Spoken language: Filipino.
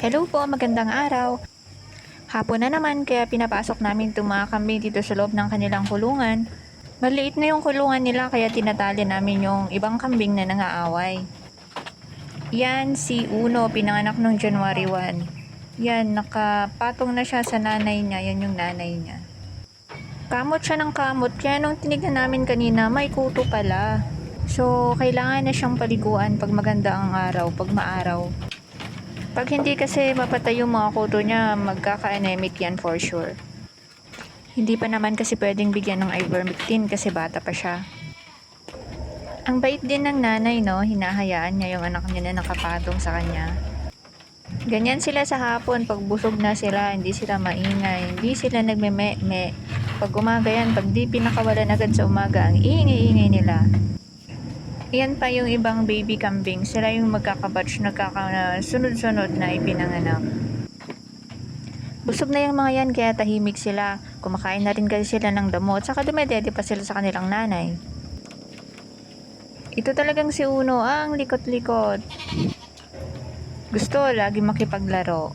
Hello po, magandang araw. Hapon na naman kaya pinapasok namin itong mga kambing dito sa loob ng kanilang kulungan. Maliit na yung kulungan nila kaya tinatali namin yung ibang kambing na nangaaway. Yan si Uno, pinanganak nung January 1. Yan, nakapatong na siya sa nanay niya, yan yung nanay niya. Kamot siya ng kamot, kaya nung tinignan namin kanina may kuto pala. So, kailangan na siyang paliguan pag maganda ang araw, pag maaraw. Pag hindi kasi mapatay yung mga kuto niya, magkaka-anemic yan for sure. Hindi pa naman kasi pwedeng bigyan ng ivermectin kasi bata pa siya. Ang bait din ng nanay, no? Hinahayaan niya yung anak niya na nakapatong sa kanya. Ganyan sila sa hapon, pag busog na sila, hindi sila maingay, hindi sila nagme-me-me. Pag umaga yan, pag di pinakawalan agad sa umaga, ang ingay-ingay nila. Yan pa yung ibang baby kambing, sila yung magkakabatch sunod-sunod na ipinanganak. Busog na yung mga yan kaya tahimik sila. Kumakain na rin kasi sila ng damo at saka dumedede pa sila sa kanilang nanay. Ito talagang si Uno, ang likot-likot. Gusto lagi makipaglaro.